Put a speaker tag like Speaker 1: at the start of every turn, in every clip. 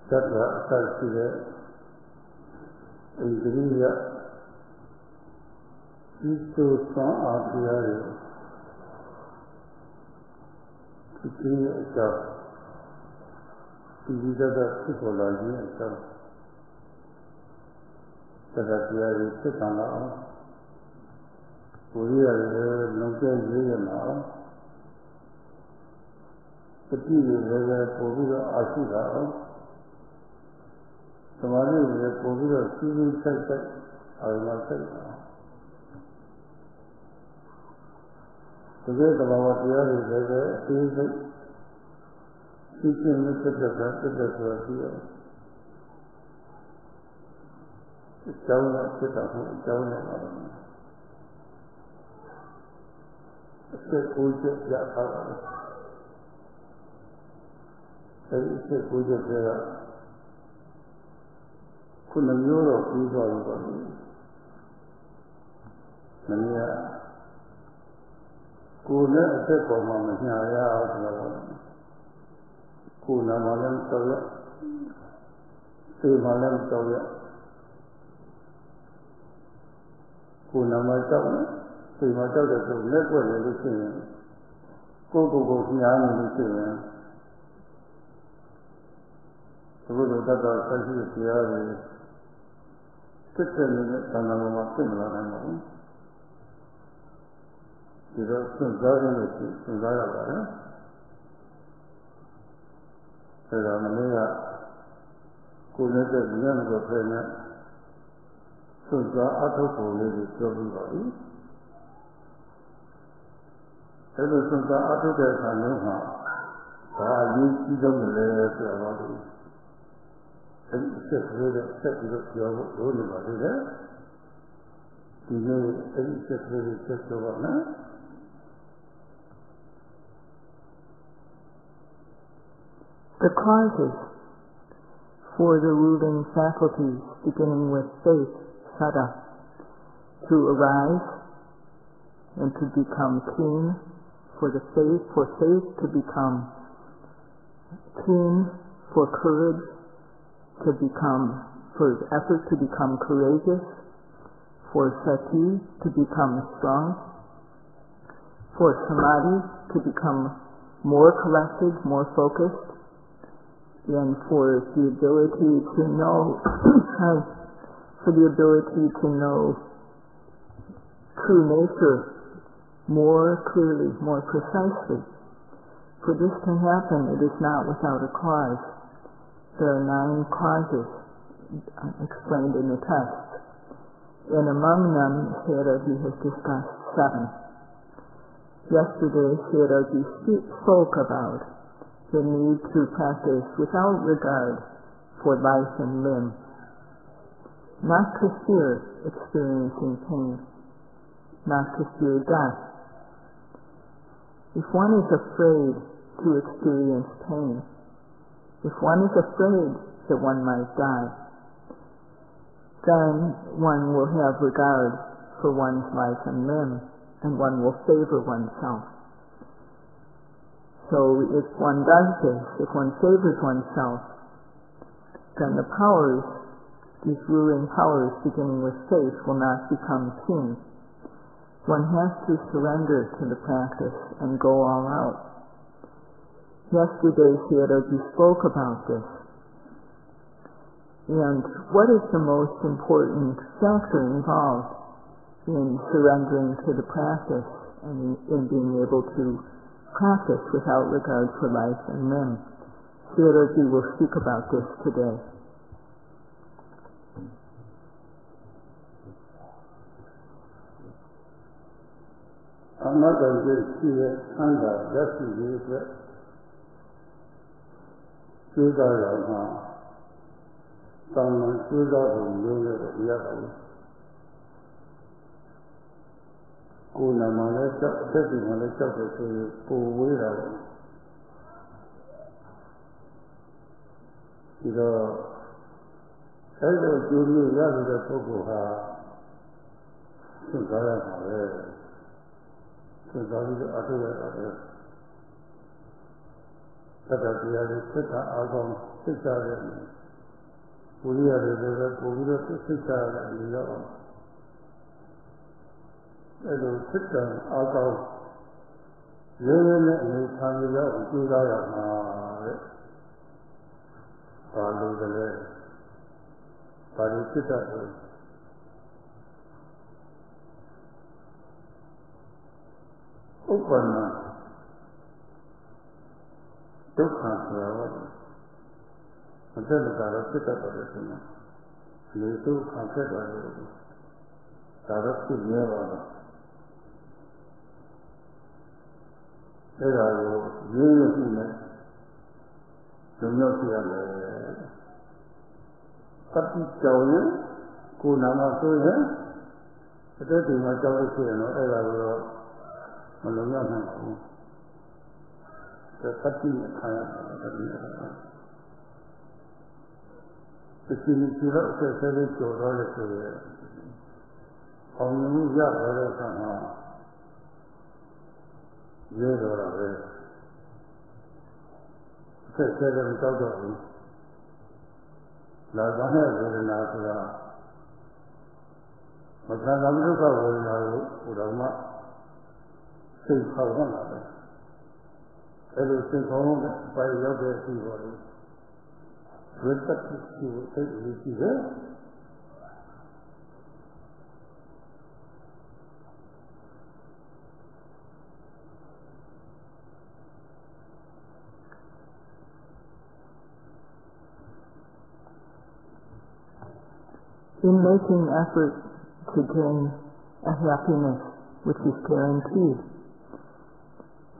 Speaker 1: Tatra Asasida Indriya Ito San Adhyaya Kitiya Ita Ivijada Sipolaji Ita Taratiyari Sitana Uriya Nukya Yeyana Pati Yeyana Povira Ashira Samari Povira Suvi Saita Ayama Saita Today the Bhavatiya is teaching with the Jagatiya. It's down at It's a Puja Yatara. It's a Puja Jaya. Kunamura Puja Yavani. Mania. Kuna ate koma manyaya autala. Kuna malam tawya, te malam tawya. Kuna macam, te macam itu lekwa lekwa. Koko siapa lekwa. Sebab itu kata saya siapa. Kita ni tanah rumah kita mana. Kita sengaja ada. Saya melihat kulit dengan berpena sengaja atau kulit jauh lagi. Kalau sengaja atau kerana mah, saya tidak melihat sesuatu. Saya jauh lagi. Ini sesuatu.
Speaker 2: The causes for the ruling faculties, beginning with faith, sada, to arise and to become keen, for faith to become keen, for courage to become, for effort to become courageous, for sati to become strong, for samadhi to become more collected, more focused, and for the ability to know, true nature more clearly, more precisely. For this to happen, it is not without a cause. There are 9 causes explained in the text, and among them, Sayadawgyi has discussed 7. Yesterday, Sayadawgyi spoke about the need to practice without regard for life and limb, not to fear experiencing pain, not to fear death. If one is afraid to experience pain, if one is afraid that one might die, then one will have regard for one's life and limb, and one will favor oneself. So if one does this, if one favors oneself, then the powers, these ruling powers beginning with faith, will not become keen. One has to surrender to the practice and go all out. Yesterday, Sayadawgyi spoke about this. And what is the most important factor involved in surrendering to the practice and in being able to practice without regard for life and limb? Sayadawgyi will speak about this today.
Speaker 1: Kuna malaikat, jadi malaikat itu puwira. Jika saya juri yang ada pokoknya, segala hal, segala itu ada. tất cả thì là tất cả áo con tất cả đấy quý là để quý là tất cả là gì đó cái đồ tất cả áo con lớn này tham gia là chú ra là mà và lưu đấy và đi tất cả rồi Upana Dukha Sava Adalakara Pitta Padasana Litu Khanketa Tarasi Neva Erayo Yeyakune Jumyosiyale Kati Chauye Kunama Suye Adati Machawe Suyano Erayo Malaya Namu Kati Kaya Sini Sira Sesari Chorale Suye Omni Yara Sama Yedora Sesari Chorale La Dana Vedana Sura Masana Muka Vedana Urama Say how one of it. Everything home by your day, with that, you will take it there.
Speaker 2: In making effort to gain a happiness which is guaranteed,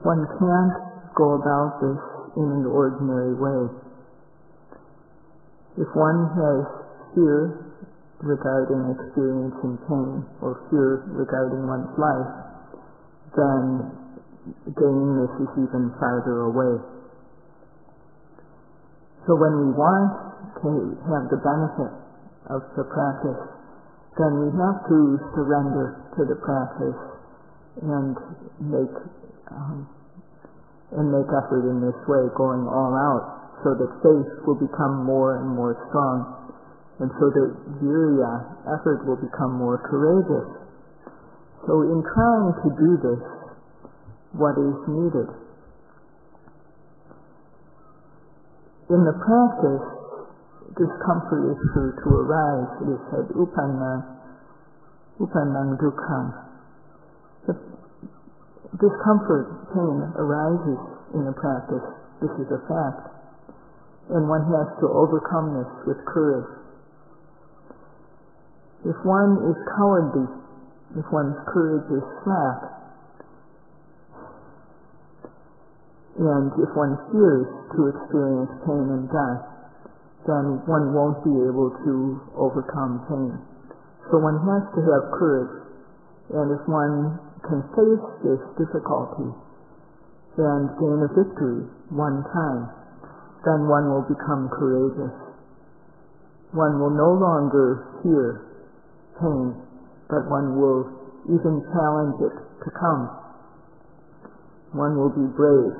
Speaker 2: one can't go about this in an ordinary way. If one has fear regarding experiencing pain or fear regarding one's life, then gaining this is even farther away. So when we want to have the benefit of the practice, then we have to surrender to the practice and make effort in this way, going all out, so that faith will become more and more strong, and so that virya, effort, will become more courageous. So in trying to do this, what is needed? In the practice, discomfort is sure to arise. It is said, upanang dukkam. Discomfort, pain, arises in the practice. This is a fact. And one has to overcome this with courage. If one is cowardly, if one's courage is slack, and if one fears to experience pain and death, then one won't be able to overcome pain. So one has to have courage. And if one can face this difficulty and gain a victory one time, then one will become courageous. One will no longer fear pain, but one will even challenge it to come. One will be brave.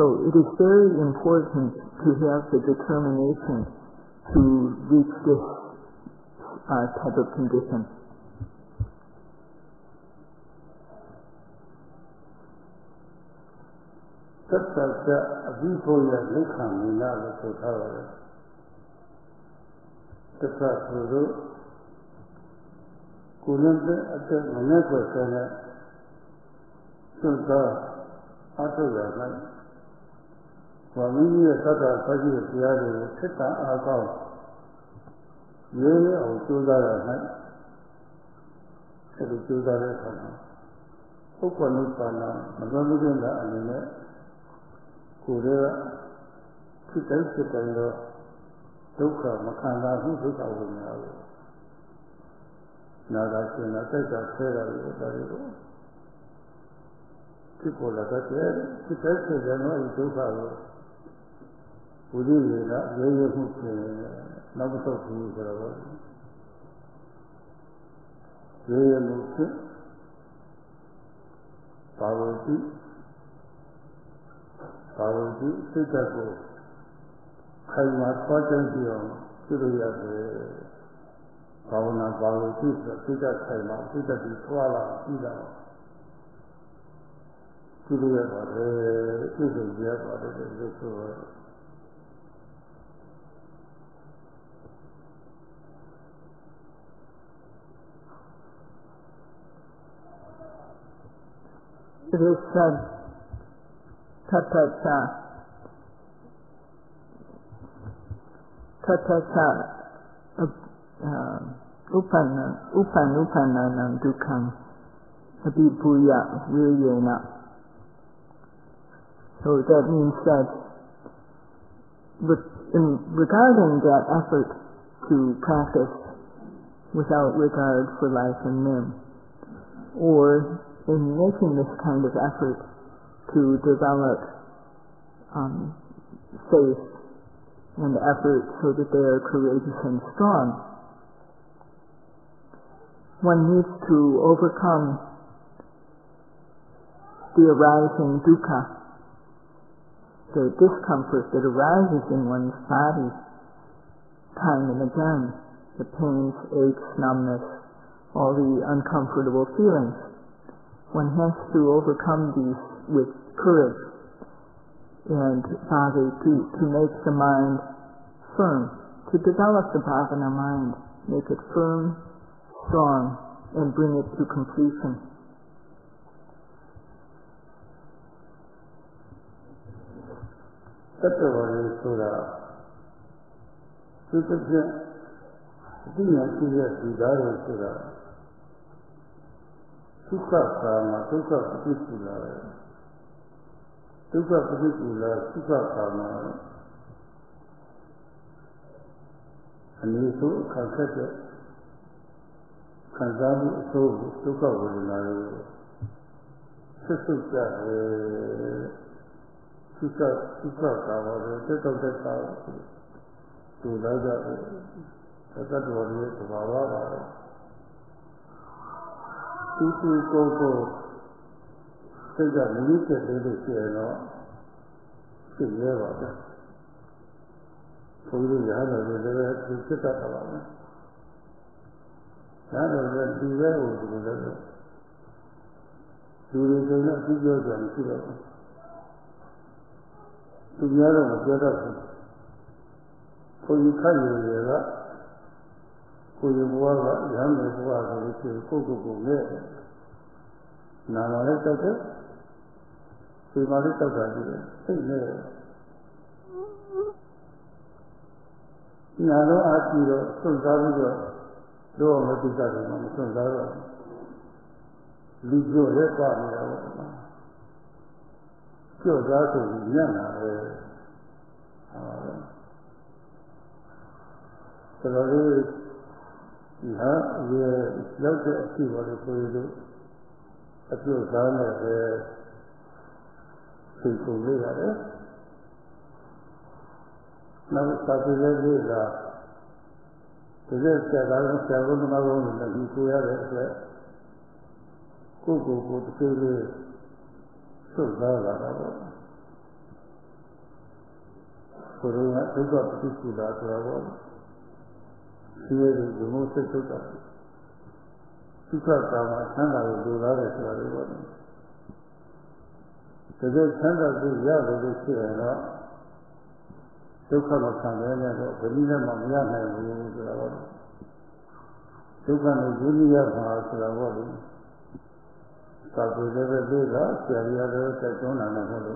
Speaker 2: So it is very important to have the determination to reach this type of condition.
Speaker 1: Tattva avipoya likhamina suthavara. Tattva suru kunanda atta manakvasana sutta atuvana. Vaminiya tattva sajiya tiyari chitta akav yeye autudara sadu tudara sana. Upanupana madhamudinda anime Kudera Kitaisikando Dukha Makanda Dukha Vinyavu Nadashina Teka Sera Yotarigo Kipola Kater Kitaisikano Dukha Udira Yeye Muke Nabuto Kuzara Yeye Muke Bhagavati, Siddhako, Kaima, Swajantiyo, Siruyate, Bhavana Bhagavati, Siddha Kaima, Siddhati, Swala, Siddha, Siruyate, Siddhayate, Siddhayate,
Speaker 2: It is said, tatacha upananam dukkam abhibhuya viryena. So that means that regarding that effort to practice without regard for life and limb, or in making this kind of effort to develop faith and effort so that they are courageous and strong, one needs to overcome the arising dukkha, the discomfort that arises in one's body time and again, the pains, aches, numbness, all the uncomfortable feelings. One has to overcome these with courage and bhava to make the mind firm, to develop the bhavana mind, make it firm, strong, and bring it to completion.
Speaker 1: Tattavali Sura, Sutta Dina Siya Sidara Sura, Sukha Kama, Sukha Patikula, Sukha Patikula, Sukha Kama, Anisu Kankata, Kanzabu So, Sukha Vadinaru, Sukha Kama, Sukha Sulaja, Tattavali Bhava. Isi Koko Sega Nike Lili Sieno Sigeva Puri Yana Vile Sita Kalama Yana Vile Vile Duri Dina Sijo Jan Sira Suyara Majara Puri Kayu Yera Puri Buaga Yana Buaga Koko Koko Namale Tata, Simali Tata, Nano Akiro, Sundario, Doma Titari, Sundaro, Ligio Repamia, Kyodato, Yana, so we love to see what it will do. A few times people live at it. Now it's started to live there. The rest that I don't say, I don't know that you could have it. Go to kill it. So bad. So they have to go to that level. Here is the most difficult. Sukha Kama, Chanda will do that as well. So they Chanda do that with this year. Sukha Makana, Vanilla Mamma, and the Lord. Sukha Julia Mars, the Lord. Sabu never did that, Syria, the Tona, and the Holo.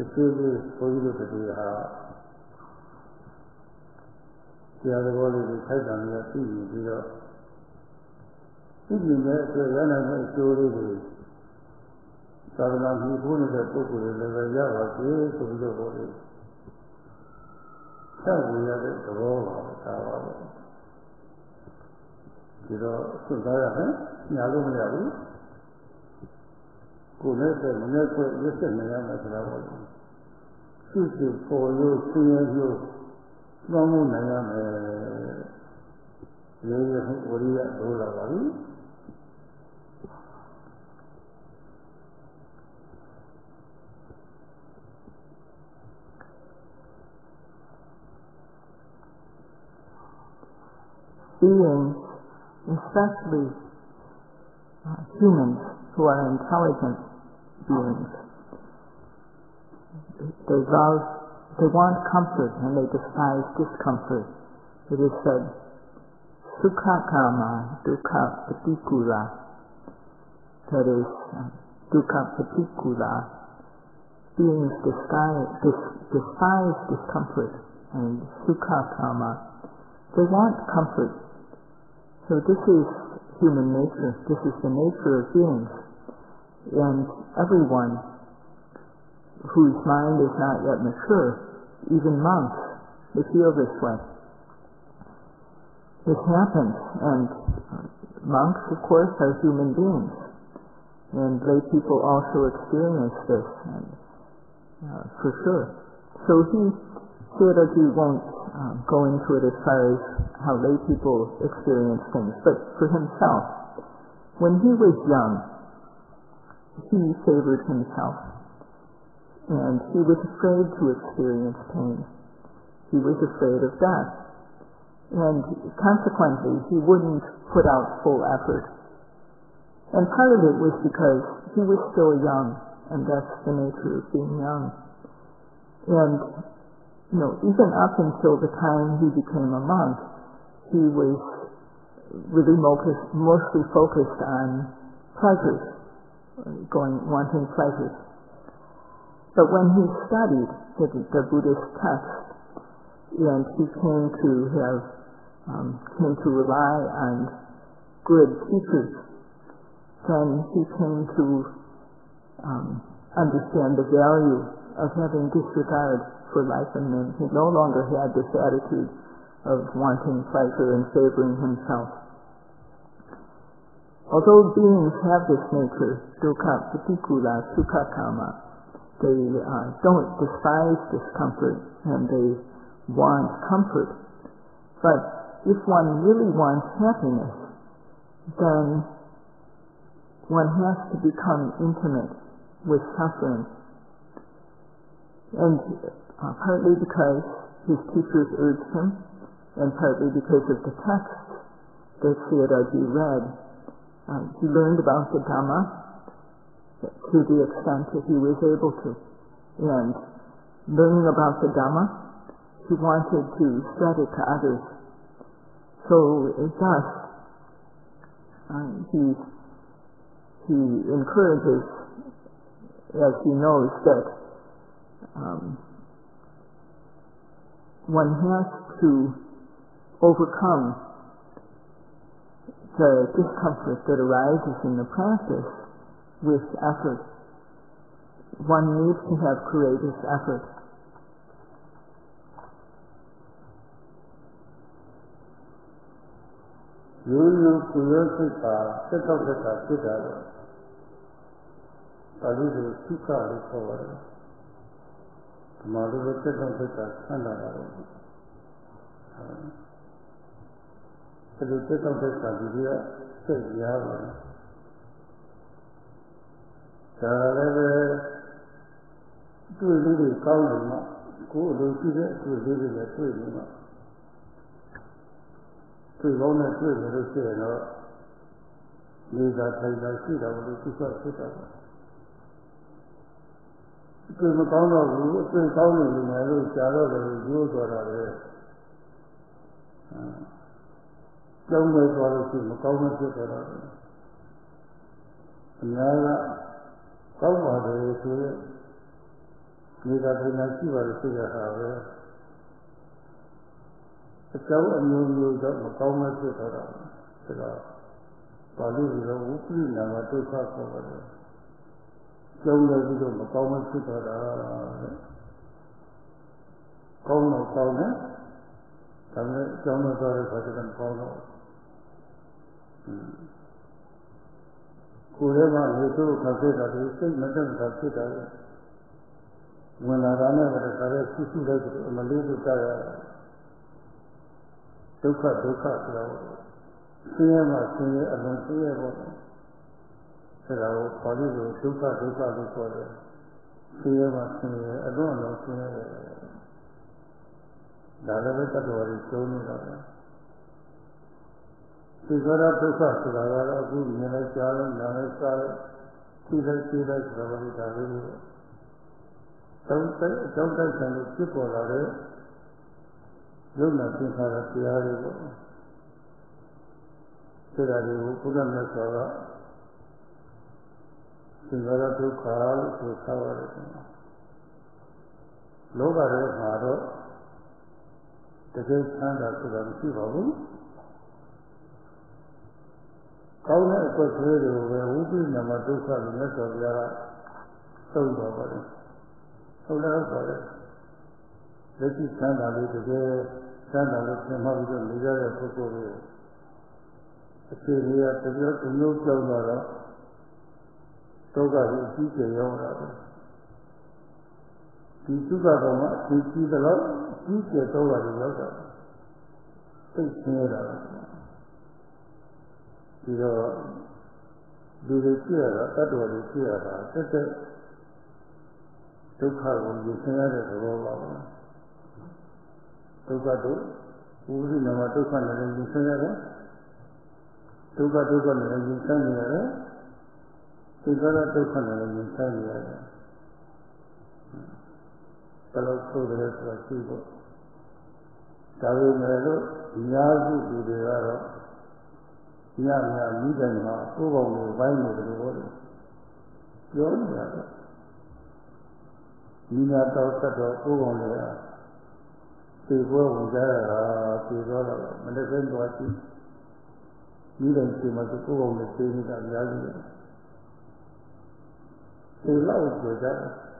Speaker 1: The city is for you to do her. The other one is the Titan, the sea, If you met the Yana story, Sarana, who is a book with the Yava, to the body. So we have it all of our. You know, Sundara, Yalu, Kuneta, Muneka, listen, Mayama, Susu for you, see you, Mamu Nayama, Uria, Dola.
Speaker 2: beings, especially humans who are intelligent beings, they want comfort and they despise discomfort. It is said, sukha kama dukkha patikula, that is, dukkha patikula, beings despise discomfort, and sukha kama, they want comfort. So this is human nature, this is the nature of beings, and everyone whose mind is not yet mature, even monks, they feel this way. This happens, and monks, of course, are human beings, and lay people also experience this, and, for sure. So Sayadawgyi won't go into it as far as how lay people experience things, but for himself, when he was young, he favored himself, and he was afraid to experience pain. He was afraid of death, and consequently, he wouldn't put out full effort. And part of it was because he was still young, and that's the nature of being young. And even up until the time he became a monk, he was really mostly focused on pleasures, wanting pleasures. But when he studied the Buddhist text, and he came to rely on good teachers, then he came to understand the value of having disregard for life and limb. He no longer had this attitude of wanting pleasure and favoring himself. Although beings have this nature, dukkha patikula sukha kama, they don't despise discomfort and they want comfort. But if one really wants happiness, then one has to become intimate with suffering. And partly because his teachers urged him, and partly because of the text that Sayadawgyi read, he learned about the Dhamma to the extent that he was able to. And learning about the Dhamma, he wanted to spread it to others. So thus, he encourages, as he knows, that one has to overcome the discomfort that arises in the practice with effort. One needs to have courageous effort.
Speaker 1: Sigara Duka Sudagara, good Nilachara, Nanasara, Sida Savadita. Don't touch and keep all of it. Do not think of the Tiago. Sida, put on the Sava. Sigara Duka to cover it. Loga Maro, the great standard to the Sivabu. Kauna Equatorial, where Ubi Namaduka, the net of Yara, so over it. So let us go. Let us stand on it today, stand on it, and have the leader of Equatorial. The Syria, the new Jawara, Toga is teaching Yawara. The Sugama, the Kidala, teacher Toga is Yawara. Take care of it. Do they fear that what they fear? That's it. Dukha will be seen as a robber. Dukha do, who is in our Dukha and the Senate? Dukha and the Senate. Sigara Dukha and the Senate. Fellow soldiers were people. Tavi Mero, Yazu to the Arab. Yamia, Midana, Ugo, Vine of the water. You're Nina Tauta, Ugo, people were there, people, and the same watching. You don't see much Ugo, the same as Yagia. They love with that.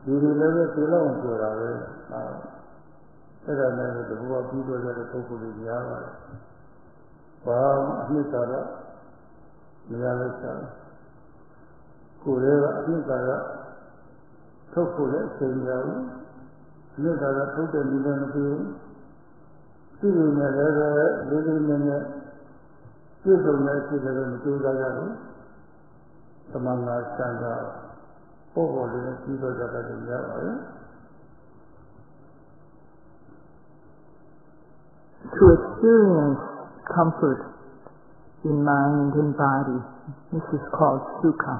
Speaker 1: You remember they love to our That I never the poor people that are totally Yava. Wow, Nitara, Nialasa, Kureva, Nitara, Tokule, Sayadawgyi, Nitara, Toka, Nilan, Sitting there, living in a little message of the Tugaru, among our standard, over the people that are in Yava.
Speaker 2: To experience comfort in mind and body. This is called sukha,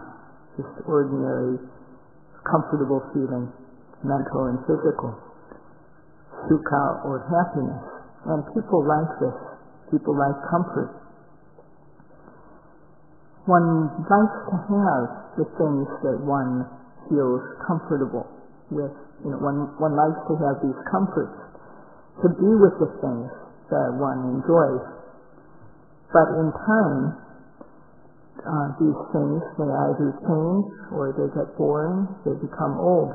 Speaker 2: just ordinary, comfortable feeling, mental and physical. Sukha or happiness. And people like this. People like comfort. One likes to have the things that one feels comfortable with. One likes to have these comforts, to be with the things that one enjoys. But in time, these things, they either change or they get boring, they become old.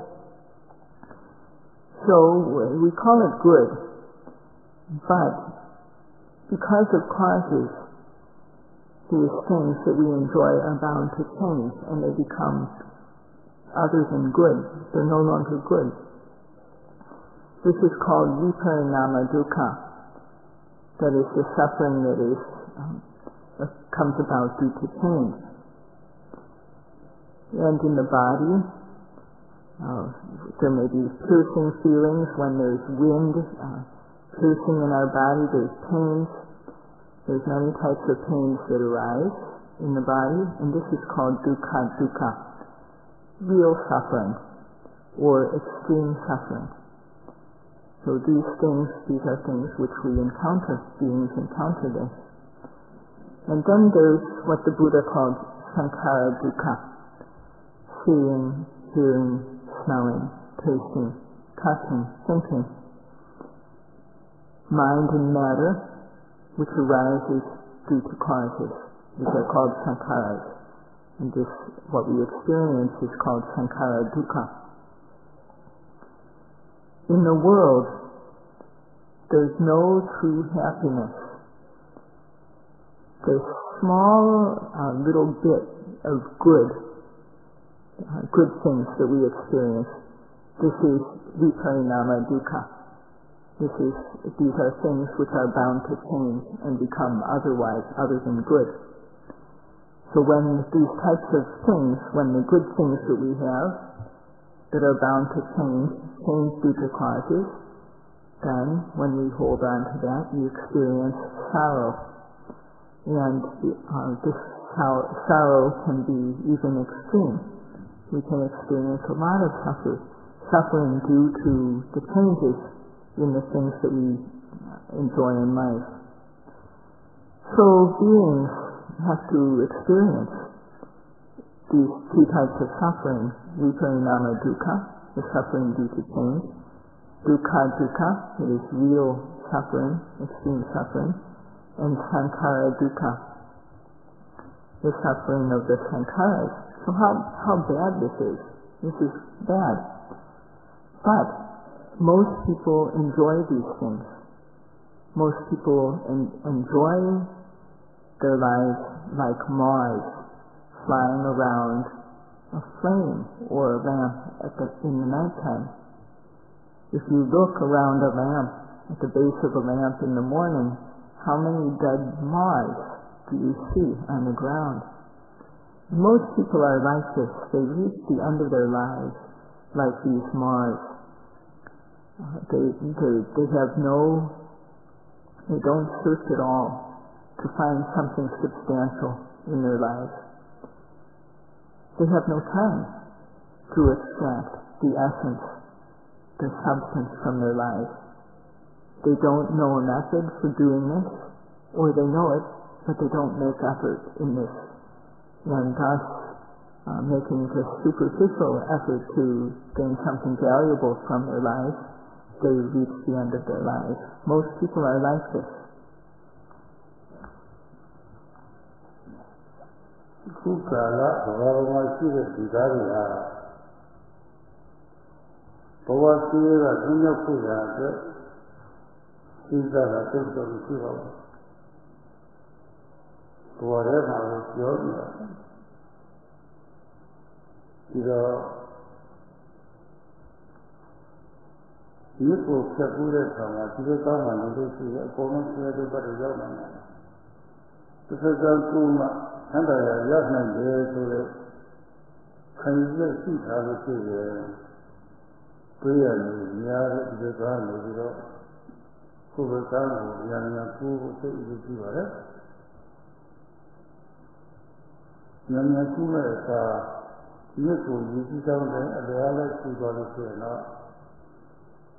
Speaker 2: So we call it good, but because of causes, these things that we enjoy are bound to change and they become other than good. They're no longer good. This is called viparinama dukkha. That is the suffering that comes about due to change. And in the body, there may be piercing feelings when there's wind piercing in our body. There's pains. There's many types of pains that arise in the body, and this is called dukkha, real suffering or extreme suffering. So these are things which we encounter, beings encounter this. And then there's what the Buddha called sankhara dukkha, seeing, hearing, smelling, tasting, touching, thinking. Mind and matter, which arises due to causes. These are called sankharas. And this, what we experience, is called sankhara dukkha. In the world, there's no true happiness. There's small little bit of good things that we experience. This is viparinama dukkha. These are things which are bound to change and become otherwise, other than good. So when these types of things, when the good things that we have that are bound to change due to causes, then when we hold on to that, we experience sorrow. And this sorrow can be even extreme. We can experience a lot of suffering due to the changes in the things that we enjoy in life. So beings have to experience these two types of suffering: viparinama dukkha, the suffering due to change; dukkha dukkha, it is real suffering, extreme suffering; and sankhara dukkha, the suffering of the sankharas. So how bad this is? This is bad. But most people enjoy these things. Most people enjoy their lives like moths flying around a flame or a lamp in the nighttime. If you look around a lamp, at the base of a lamp in the morning, how many dead moths do you see on the ground? Most people are like this. They reach the end of their lives like these moths. They don't search at all to find something substantial in their lives. They have no time to extract the essence, the substance from their lives. They don't know a method for doing this, or they know it, but they don't make effort in this. And thus, making just superficial effort to gain something valuable from their lives, they reach the end of their lives. Most people are like this.
Speaker 1: ခုကာလဘဝမှာရှိတဲ့ဒီသားတွေဟာဘဝရှိရတာသူမြောက်ဖို့ရာအတွက်စိတ်ဓာတ်တုတ်တော်ရှိပါဘူးဘဝထဲမှာပြောနေတာဒီတော့ဒီကိုဖြတ်ကူးတဲ့အခါမှာဒီလိုကောင်းမှလည်းလို့ရှိရင်အကုန်လုံးဆွေးတဲ့ဘက်ကိုရောက်လာတယ်တစ်စကားကူမှဆန္ဒရရနိုင်တယ်ဆိုတော့ခံရရှိထားလို့ရှိရင်တွေးရတယ်များတဲ့ဒီလိုကားလို့ပြီးတော့ကိုယ်ပဲကားကိုညာညာကူဖို့သိအရေးကြီးပါတယ်ညာညာကူမဲ့အခါမြစ်ကိုရည်ကြီးကောင်းတဲ့အလျားလိုက်ရှိသွားလို့ရှိရင်တော့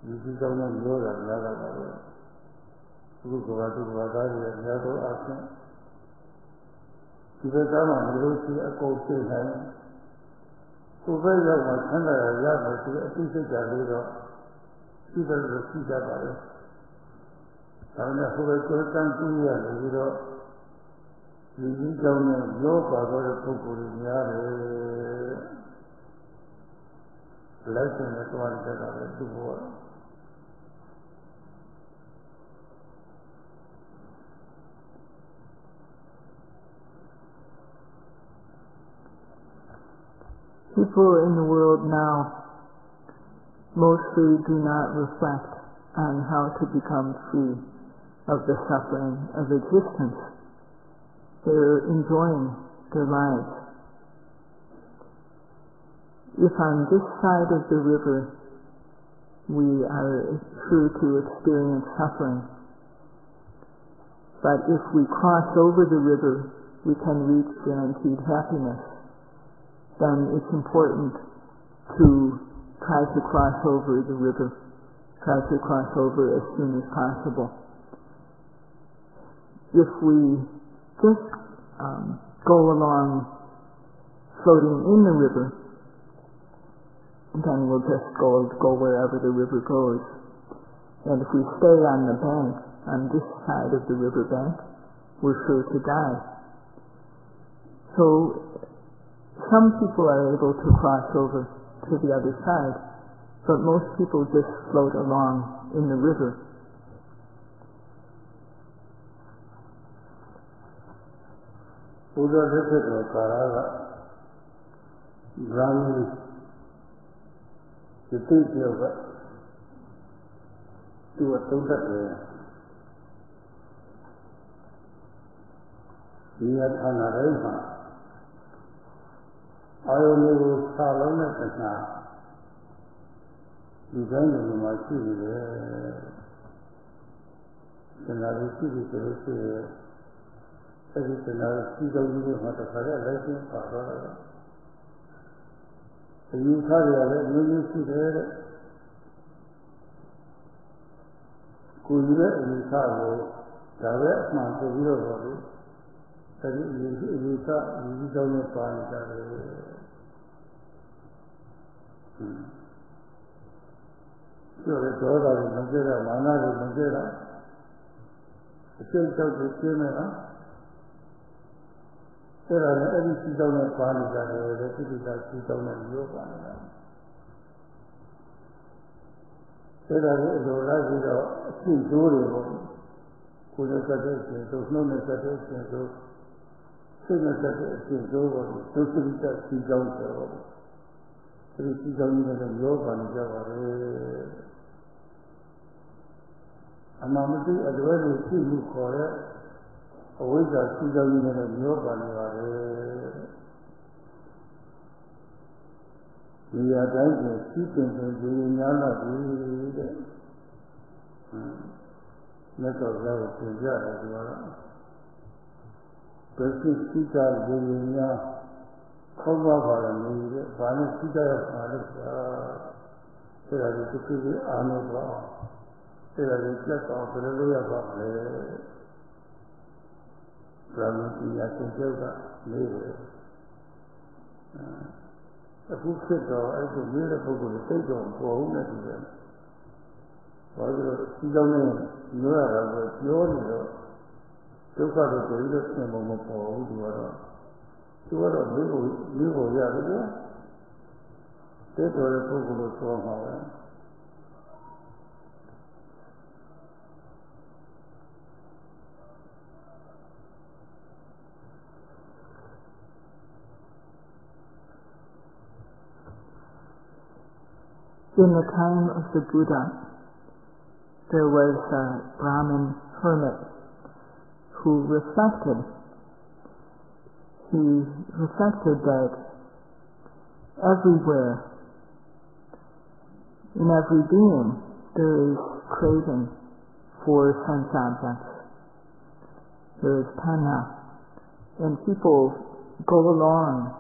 Speaker 1: ရည်ကြီးကောင်းတဲ့မျိုးတာများတာပါပဲအခုကဘာသူကဘာသားတွေအများဆုံးအချင်းဒီဘက်ကမှမလို့ရှိအကုန်သိနိုင်ကိုယ်ပဲရောက်မှဆန္ဒရရမယ်ဆိုတဲ့အသိစိတ်ဓာတ်လေးတော့ရှိတယ်လို့ရှိကြပါလေဒါနဲ့ဟိုဘက်ကိုတန်းကြည့်ရတယ်ပြီးတော့ဒီကြီးကြောင့်လည်းရောပါတော့တဲ့ပုဂ္ဂိုလ်တွေများတယ်လိုက်တဲ့သွားတဲ့ကလည်းသူ့ဘော
Speaker 2: People in the world now mostly do not reflect on how to become free of the suffering of existence. They're enjoying their lives. If on this side of the river we are sure to experience suffering, but if we cross over the river, we can reach guaranteed happiness. Then it's important to try to cross over the river, try to cross over as soon as possible. If we just go along floating in the river, then we'll just go wherever the river goes. And if we stay on the bank, on this side of the river bank, we're sure to die. So some people are able to cross over to the other side, but most people just float along in the river.
Speaker 1: Buddha said to Karaga, Brahmi, the teacher of it, to a total way. He had an arrangement. I only was following it now. You don't know my city there. Then I will see it. အဲဒီတနာစီကောင်းကြီးတွေမှာတခါတည်းလိုက်ချင်းပါတော့တာအယူခါတွေကလည်းမျိုးမျိုးရှိတယ်တဲ့ကိုယ်ရဲ့အယူခါကိုဒါပဲအမှန်ဆိုပြီးတော့ပေါ့လေအဲဒီအယူခါအယူကောင်းနဲ့ပါနေကြတယ်ဆိုတော့ဒေါသတွေမကျဲတာမာနတွေမကျဲတာအကျဉ်းချုပ်ကိုကျင်းနေတာအဲ့ဒါလည်းအဲ့ဒီစီတောင်းနဲ့ပါနေကြတယ်လေသိတိတာစီတောင်းနဲ့မျိုးပါနေတာအဲ့ဒါလည်းအလိုလားပြီးတော့အဖြစ်ကျိုးတွေပေါ့ကိုယ်နဲ့စတဲ့အရှင်တို့နှုတ်နဲ့စတဲ့အရှင်တို့စိတ်နဲ့စတဲ့အရှင်တို့ပေါ့သုစိတစီတောင်းဆိုတော့အဲ့ဒီစီတောင်းကြီးနဲ့မျိုးပါနေကြပါတယ်အမှန်မသိအလွဲလို့ဖြစ်မှုခေါ်တဲ့အဝိဇ္ဇာစီတောင်းကြီးနဲ့မျိုးပါနေပါတယ်ဒီအတိုင်းကိုသိပင်ပင်ဒီများလာပြီတဲ့လက်တော်ကြောင့်သင်ကြတယ်ဒီကတော့ဘယ်သိသိတာဒီများခေါ်ပါပါလဲတဲ့ဘာလို့သိကြရပါလဲဆိုတာအဲ့ဒါကိုသိပြီးအားလို့တော့အဲ့ဒါကိုပြတ်တော့ဘယ်လိုလုပ်ရပါမလဲဗြဟ္မဏီယာသင်ကျောက်ကလေးတယ်အခုဖြစ်တော့အဲ့ဒီလေးတဲ့ပုဂ္ဂိုလ်ကိုသိတော့ပေါ်ဦးနဲ့တူတယ်ဘာလို့လဲဒီကြောင့်လည်းပြောရတာကိုပြောနေတော့ဒုက္ခတွေကိုကြီးလို့သင်ဖို့မပေါ်ဘူးသူကတော့လေးကိုရတယ်ကွာတဲ့တော်တဲ့ပုဂ္ဂိုလ်ကိုပြောမှာပဲ
Speaker 2: In the time of the Buddha, there was a Brahmin hermit who reflected. He reflected that everywhere, in every being, there is craving for sense objects. There is tanha, and people go along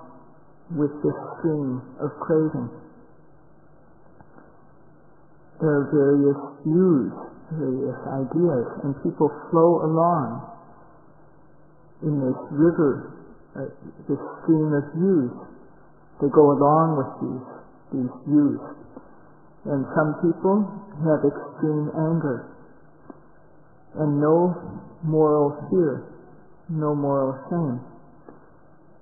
Speaker 2: with this stream of craving. There are various views, various ideas, and people flow along in this river, this stream of views. They go along with these views. And some people have extreme anger and no moral fear, no moral shame.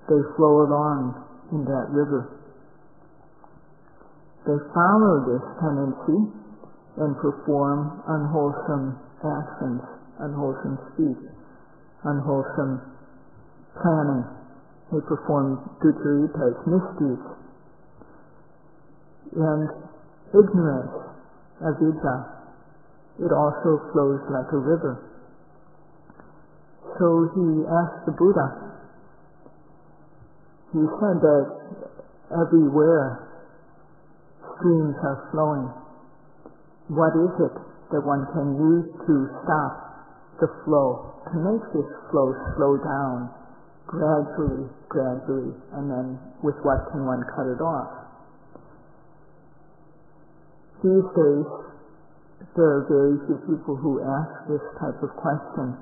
Speaker 2: They flow along in that river. They follow this tendency and perform unwholesome actions, unwholesome speech, unwholesome planning. They perform dukkaritas, misdeeds. And ignorance, avidya, it also flows like a river. So he asked the Buddha, he said that everywhere streams are flowing. What is it that one can use to stop the flow, to make this flow slow down gradually, and then with what can one cut it off? These days, there are very few people who ask this type of question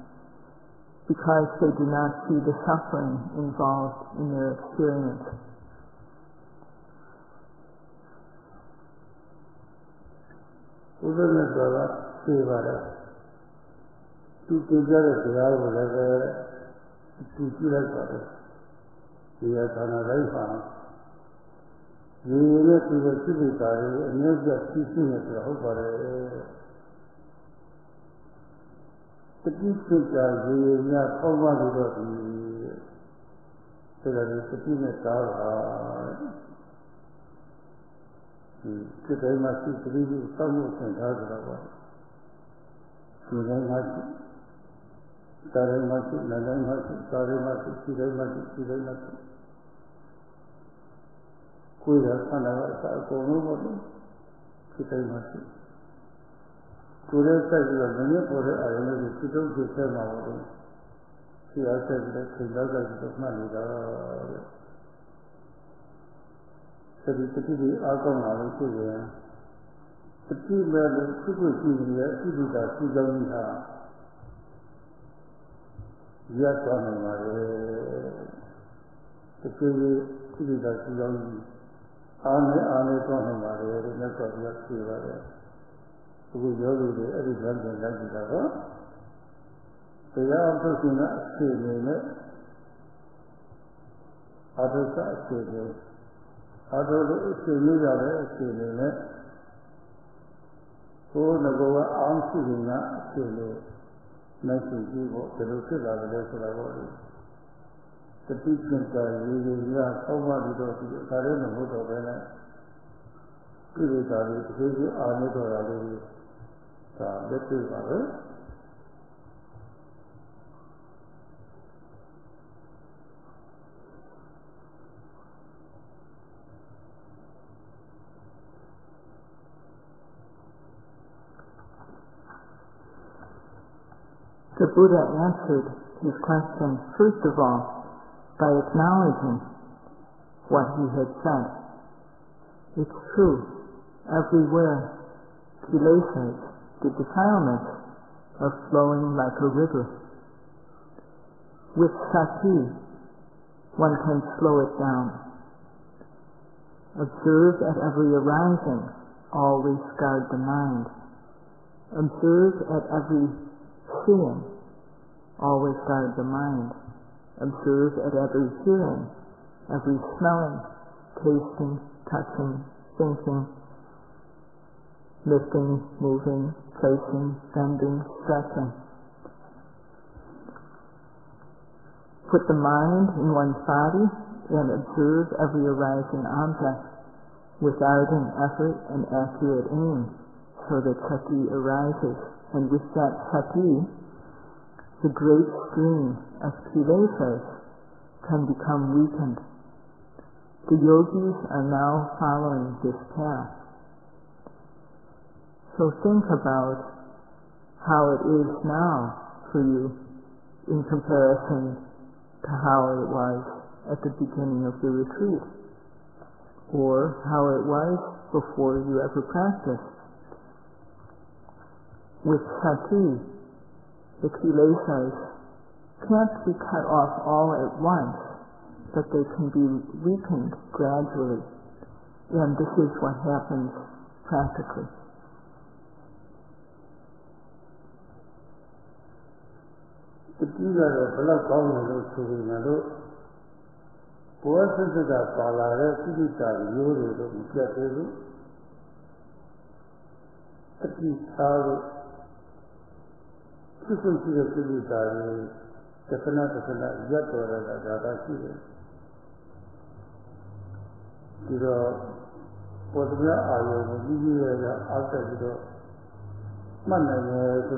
Speaker 2: because they do not see the suffering involved in their experience.
Speaker 1: Udana Baba Sevara to Tujara Tiago Lever to Tula Baba. We are Tana Raifa. We went to the Tibetari and never teaching at the Hopare. The teachers are we are over the so that is the Tibetari. Today must be really somewhat and other about. Today must be Tare must be Nalai must be Tare must be Today must be Kuya Sanava Kono Today must be Today says you are many for I am the Tito Kisama. See, I said that he does the money. So the city outcome are also there. The people who could see the people that see them here. Yes, one of my the people that see them. Army from him are there, the next of your fever. Who is already every drug and like that. They are also seen a stage. Others are stages. Others stages are stages. So, the Goa arms in a stage. Nice to see what the look is out of the body. The teaching are really so much to the current of the Vena. Spiritually, army to our that is our.
Speaker 2: The Buddha answered his question, first of all, by acknowledging what he had said. It's true, everywhere, kilesas, the defilements, are flowing like a river. With sati, one can slow it down. Observe at every arising, always guard the mind. Observe at every seeing, always guard the mind. Observe at every hearing, every smelling, tasting, touching, thinking, lifting, moving, placing, bending, stretching. Put the mind in one's body and observe every arising object with ardent effort and accurate aim, so that sati arises. And with that sati, the great stream of kilesas can become weakened. The yogis are now following this path. So think about how it is now for you in comparison to how it was at the beginning of the retreat, or how it was before you ever practiced. With sati, the kilesas can't be cut off all at once, but they can be weakened gradually. And this is what happens practically.
Speaker 1: The people are blood bound to be mellow. Poets of the Pala, Pita, you get it. At least how to consider Pita, the Kanaka, yet or the Dada. What we are, you after the Monday to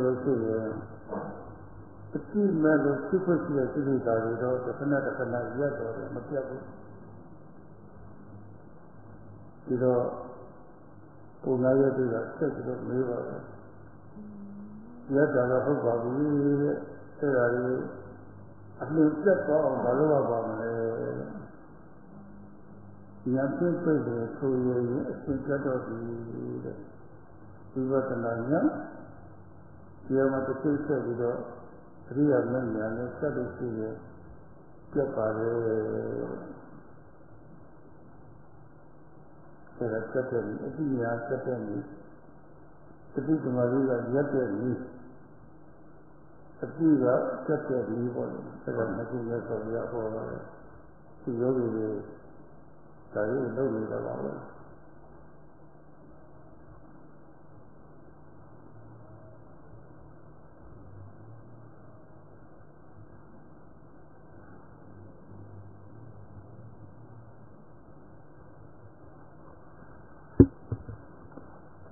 Speaker 1: the two men of superficial cities are the Kanaka yet or Matiabu. Unaya to the state of River. Yet I hope I mean, that's all Balova. Yakin Pay, so you think of the Vivatananya. You have to take care of the 3 men and study Japare. There are certain, certainly. The people Maria Yatari. The people are certainly there are nothing else of Yapor. The Yogi.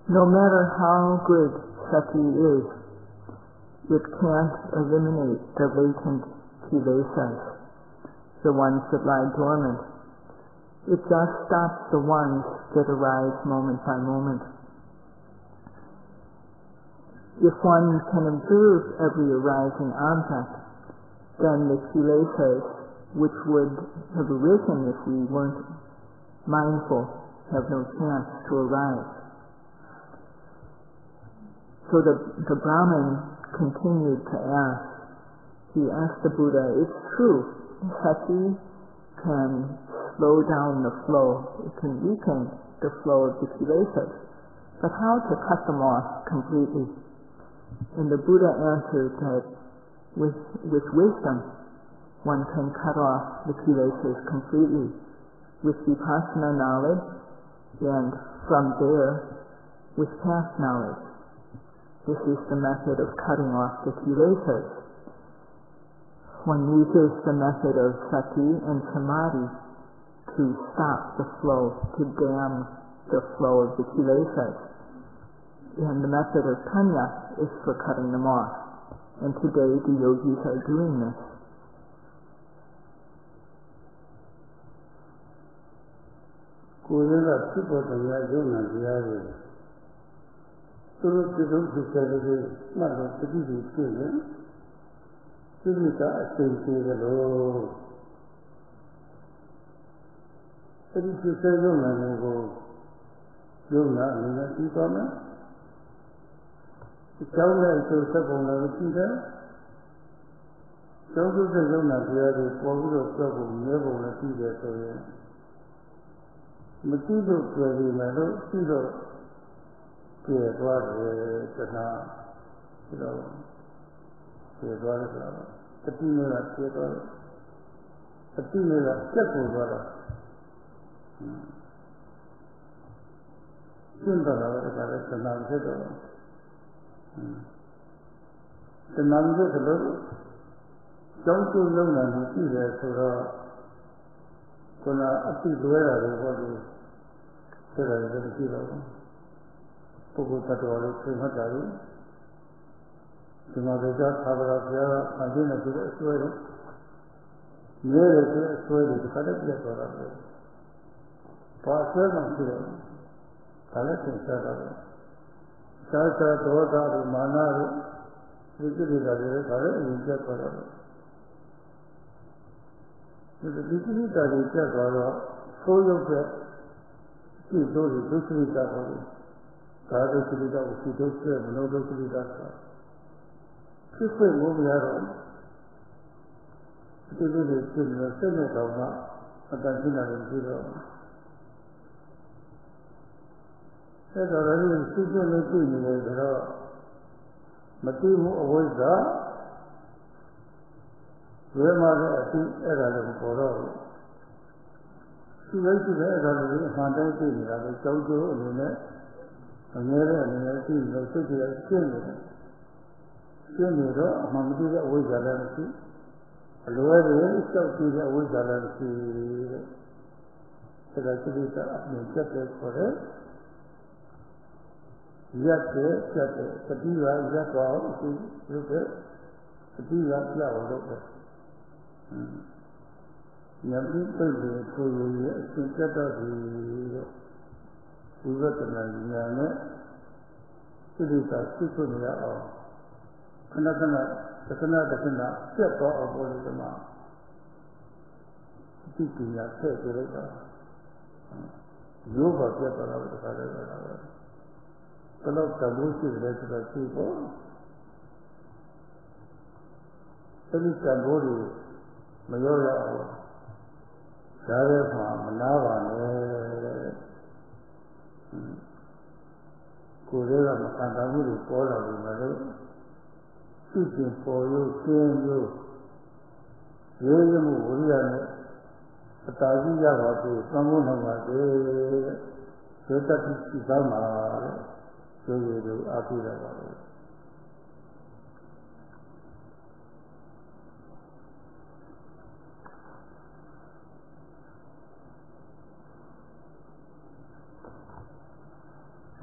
Speaker 2: No matter how good sati is, it can't eliminate the latent kilesas, the ones that lie dormant. It just stops the ones that arise moment by moment. If one can observe every arising object, then the kilesas, which would have arisen if we weren't mindful, have no chance to arise. So the Brahmin continued to ask. He asked the Buddha, it's true, sati can slow down the flow, it can weaken the flow of the kilesas, but how to cut them off completely? And the Buddha answered that with wisdom one can cut off the kilesas completely with vipassana knowledge, and from there with past knowledge. This is the method of cutting off the kilesas. One uses the method of sati and samadhi to stop the flow, to dam the flow of the kilesas. And the method of panya is for cutting them off. And today the yogis are doing this.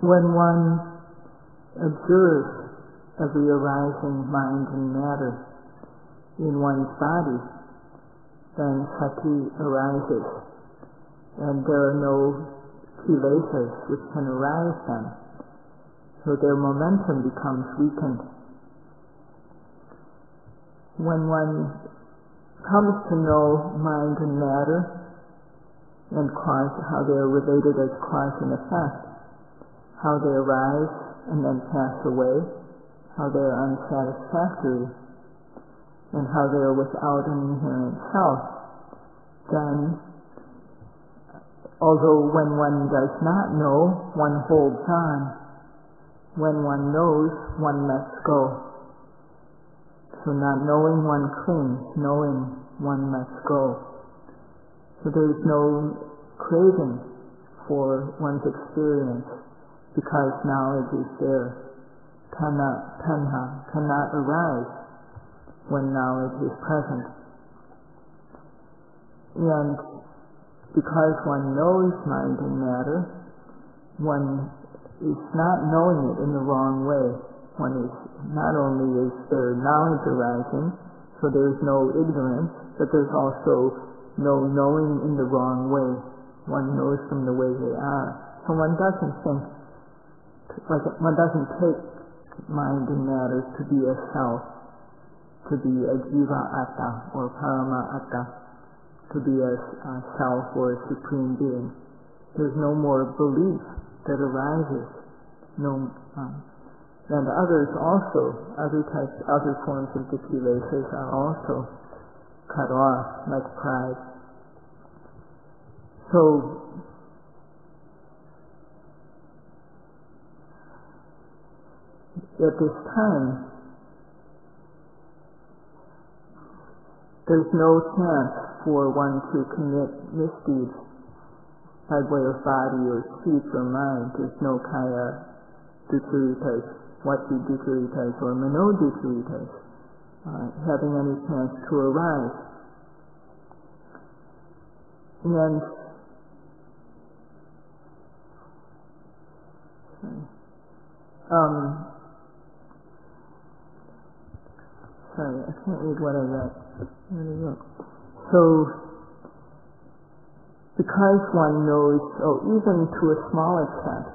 Speaker 2: When one observes every arising mind and matter in one's body, then sati arises, and there are no kilesas which can arise then, so their momentum becomes weakened. When one comes to know mind and matter and cause, how they are related as cause and effect, how they arise and then pass away, how they are unsatisfactory, and how they are without an inherent self, then, although when one does not know, one holds on. When one knows, one lets go. So not knowing, one clings. Knowing, one lets go. So there is no craving for one's experience because knowledge is there. Tanha cannot arise when knowledge is present. And because one knows mind and matter, one is not knowing it in the wrong way. One is, not only is there knowledge arising, so there is no ignorance, but there's also no knowing in the wrong way. One knows them the way they are. So one doesn't think, one doesn't take mind and matter to be a self, to be a jiva atta or parama atta, to be a self or a supreme being. There's no more belief that arises. And others also, other forms of the kilesas are also cut off, like pride. So, at this time, there's no chance for one to commit misdeeds by way of body or speech or mind. There's no kaya dukkaritas, vacci dukkaritas, or mano dukkaritas having any chance to arise. And sorry, I can't read what I read. So, because one knows, even to a small extent,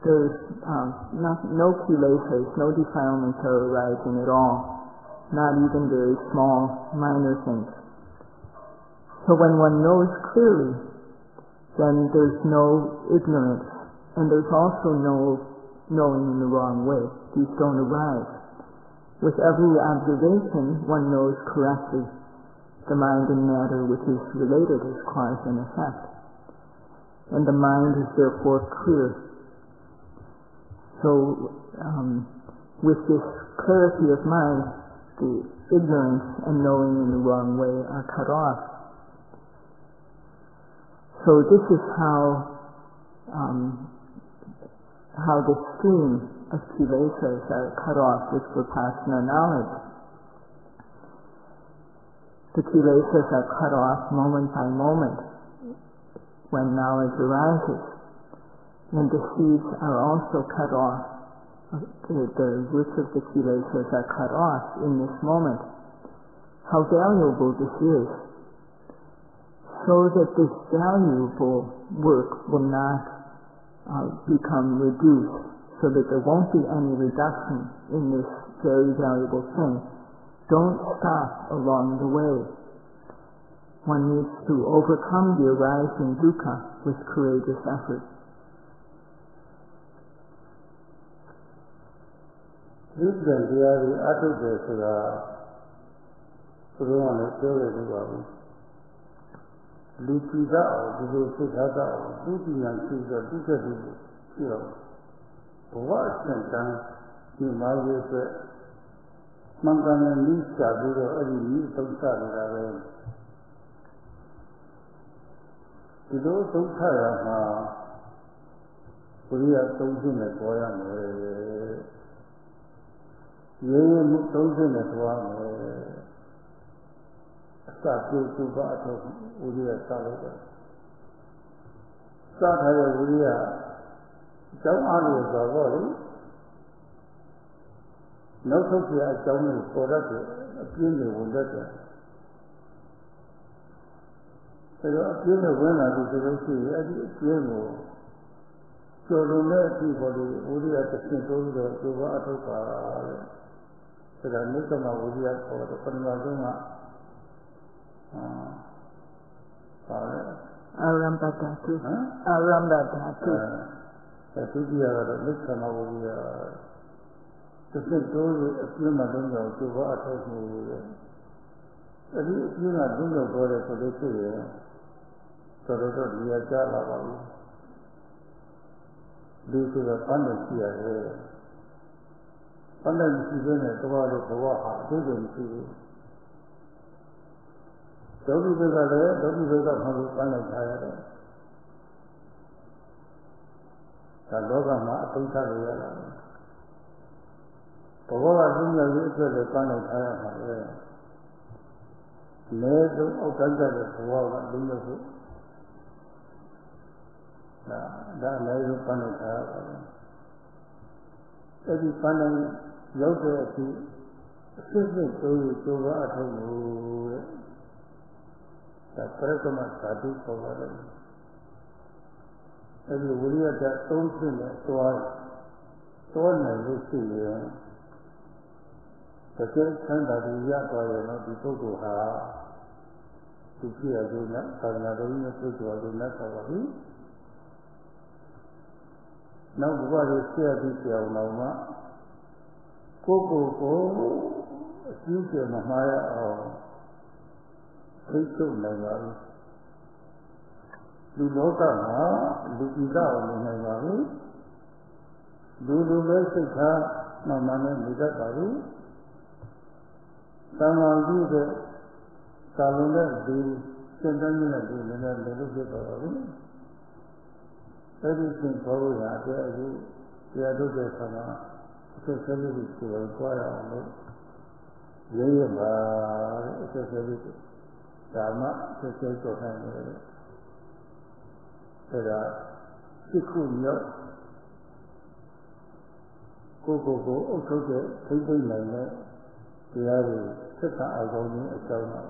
Speaker 2: there's no kilesas, no defilements are arising at all, not even very small, minor things. So when one knows clearly, then there's no ignorance, and there's also no knowing in the wrong way. These don't arise. With every observation, one knows correctly the mind and matter which is related as cause and effect. And the mind is therefore clear. So, with this clarity of mind, the ignorance and knowing in the wrong way are cut off. So this is how the stream of kilesas are cut off with vipassana knowledge. The kilesas are cut off moment by moment when knowledge arises. And the seeds are also cut off. The roots of the kilesas are cut off in this moment. How valuable this is. So that this valuable work will not become reduced, so that there won't be any reduction in this very valuable thing. Don't stop along the way. One needs to overcome the arising dukkha with courageous effort.
Speaker 1: This is the attitudeဆိုတာသူတို့ကလည်းပြောရလို့ပါဘူးလူကြည့်တာဒီလိုစိတ်ထားတာသူကြည့်ရင်ကြည့်တော့သူ့ချက်သူကြည့်တော့ဘဝအစဉ်တန်းဒီမာရေးအတွက်မှန်ကန်တဲ့နိစ္စပြီးတော့အဲ့ဒီနိသုတ်ဆနေတာပဲဒီလိုသုတ်ဆရမှာဘုရားသုံးခြင်းနဲ့ပေါ်ရမယ်ရေမှုသုံးခြင်းနဲ့ပေါ်ရမယ်အစပြုစုပါအထောက်ဝိရိယစလိုက်တယ်စထားတဲ့ဝိရိယအကြောင်းအားလို့ဆိုတော့လေနောက်ဆုံးပြအကြောင်းကိုပေါ်တတ်တယ်အပြင်းတွေဝင်တတ်တယ်ဒါတော့အပြင်းတွေဝင်လာပြီဆိုလို့ရှိရင်အဲ့ဒီအပြင်းကိုကျော်လွန်တဲ့အဖြစ်ပေါ်လို့ဝိရိယတစ်ဆင့်တိုးပြီးတော့ဒီဘအထောက်ပါတဲ့ဒါကနိစ္စမဝိရိယပေါ်တော့ပထမဆုံးက
Speaker 2: Aramba Dhatu. Aramba Dhatu.
Speaker 1: ဒုတိယကတော့လက်ခံမှာဘူးရတစ်စိတ်တိုးရဲ့အပြင်းမှလုံးကြောင်ကျိုးပါအထောက်မှုရဲ့အဲ့ဒီအပြင်းကလုံးကြောင်ပေါ်တယ်ဆိုလို့ရှိရင်တော်တော်ဒီရကြလာပါဘူးဒီဆိုတာပန်းတယ်ရှိရတယ်ပန်းတယ်ရှိတဲ့နဲ့တဘာလို့ဘဝဟာအတူတူမရှိဘူးဒုက္ခတွေကလည်းဒုက္ခတွေကမှလို့ပန်းလိုက်ထားရတယ်ဒါလောကမှာအသုံးချလို့ရတာဘဝကသုံးရရေးအတွက်လည်းပန်းလိုက်ထားရမှာလေလဲဆုံးအောက်တန်းတဲ့ဘဝကလုံးလို့ဆိုဒါလည်းပန်းလိုက်ထားရပါတယ်အဲ့ဒီပန်းလိုက်ရောက်တဲ့အထိအစစ်စစ်တိုးကျိုးပါအထုံးလို့တဲ့ဒါပရကမဓာတုပေါ်လာတယ်အဲ့ဒီဝိရိယဓာတ်သုံးဖြစ်နဲ့သွားနိုင်လို့ရှိရင်တကယ်ဆန္ဒတူရသွားရင်တော့ဒီပုဂ္ဂိုလ်ဟာသူပြည့်ရလို့နဲ့သာသနာတော်ကြီးနဲ့ပြည့်စုံလို့နဲ့ဆိုပါပြီနောက်ဘဝရဲ့ဆရာကြီးပြောင်းတော့မှကိုယ်ကိုအကျဉ်းကျမမှားရအောင်သိချုပ်နိုင်ပါဘူးလူလောကမှာလူဤသာဝင်နိုင်ပါဘူးလူပဲစိတ်ထားမှန်မှန်နဲ့နေတတ်ပါဘူးသံဃာကြီးတဲ့သာလွန်တဲ့ဒီစင်တန်းကြီးနဲ့ဒီလည်းလည်းလို့ဖြစ်တော့ပါဘူးအဲ့ဒီရှင်ခေါ်လို့ရအတွက်အခုတရားထုတ်တဲ့ဆံကအဆက်ဆက်လေးကိုကြွားရအောင်လို့ရေးရပါအဆက်ဆက်လေးဓမ္မဆက်ဆက်ကြောက်နိုင်တယ်အဲ့ဒါစိတ်ခုမြောက်ကိုအုပ်ချုပ်တဲ့သိသိနိုင်တဲ့တရားတွေသက်သာအကောင်းကြီးအကြောင်းပါ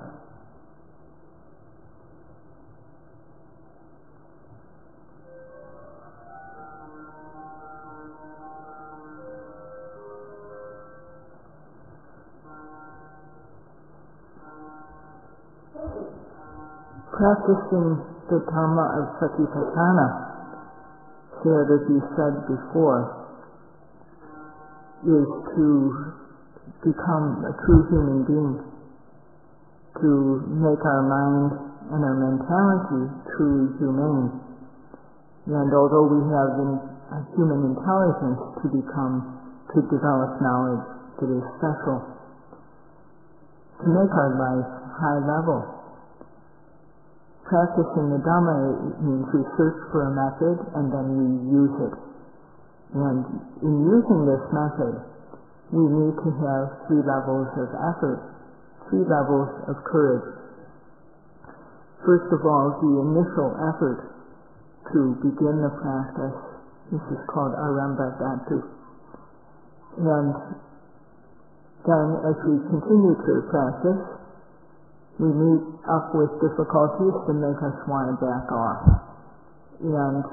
Speaker 2: Practicing the Dhamma of Satipatthana, Sayadawgyi said before, is to become a true human being, to make our mind and our mentality truly humane. And although we have human intelligence to develop knowledge that is special, to make our life high level. Practicing the Dhamma means we search for a method and then we use it. And in using this method, we need to have 3 levels of effort, 3 levels of courage. First of all, the initial effort to begin the practice. This is called Aramba Dhatu. And then as we continue to practice, we meet up with difficulties that make us want to back off. And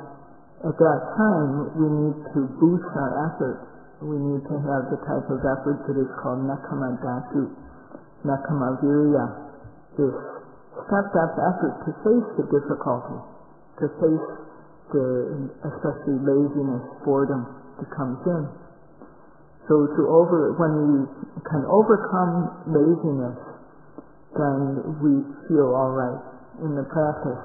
Speaker 2: at that time, we need to boost our effort. We need to have the type of effort that is called Nekkhamma Dhatu, Nekkhamma Virya, this stepped-up effort to face the difficulty, to face especially laziness, boredom that comes in. So when we can overcome laziness, then we feel all right in the practice.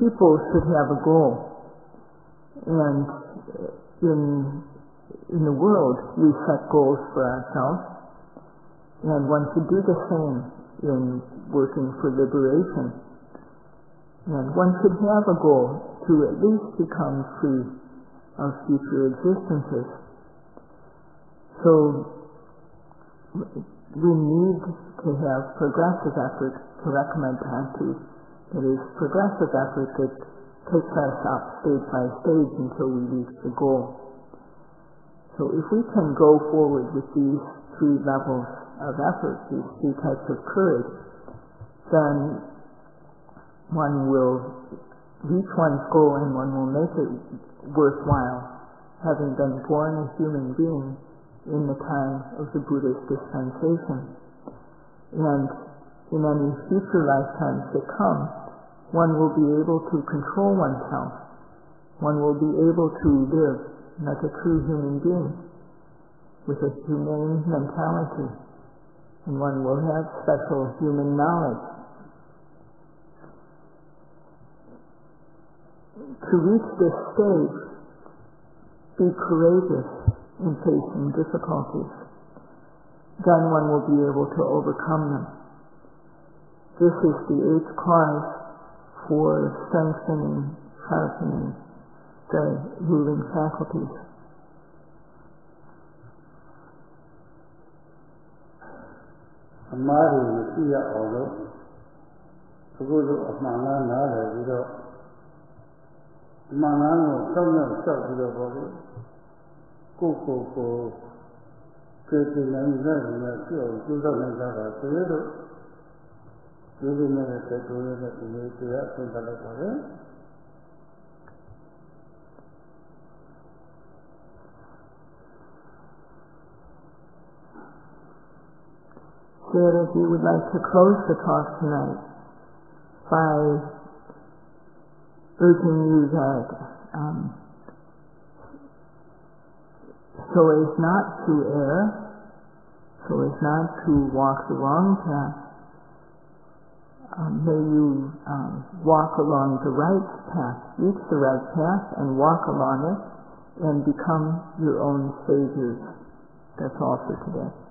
Speaker 2: People should have a goal, and in the world we set goals for ourselves, and one should do the same in working for liberation. And one should have a goal to at least become free of future existences. So we need to have progressive effort to recommend Dhatu. It is progressive effort that takes us up stage by stage until we reach the goal. So if we can go forward with these 3 levels of effort, these 3 types of courage, then one will reach one's goal and one will make it worthwhile, having been born a human being in the time of the Buddha's dispensation. And in any future lifetimes to come, one will be able to control oneself. One will be able to live like a true human being with a humane mentality, and one will have special human knowledge. To reach this stage, be courageous in facing difficulties. Then one will be able to overcome them. This is the eighth cause for strengthening, sharpening the ruling faculties.
Speaker 1: Amariမရှိရအောင်လို့အခုလိုအမှန်ကနားတယ်ပြီးတော့အမှန်ကကိုစောင့်ရောက်စောက်ပြီးတော့ပေါ့လေကိုယ်ကျေကျင်နိုင်တဲ့နေရာကိုကျိုးစားနိုင်တာပါဆိုရတော့ဒီလိုနဲ့တက်တိုးရတဲ့ဒီလိုတရားအဆုံးသတ်လိုက်ပါလေ
Speaker 2: Sayadawgyi would like to close the talk tonight by urging you that so as not to err, so as not to walk the wrong path, may you walk along the right path, reach the right path and walk along it and become your own saviors. That's all for today.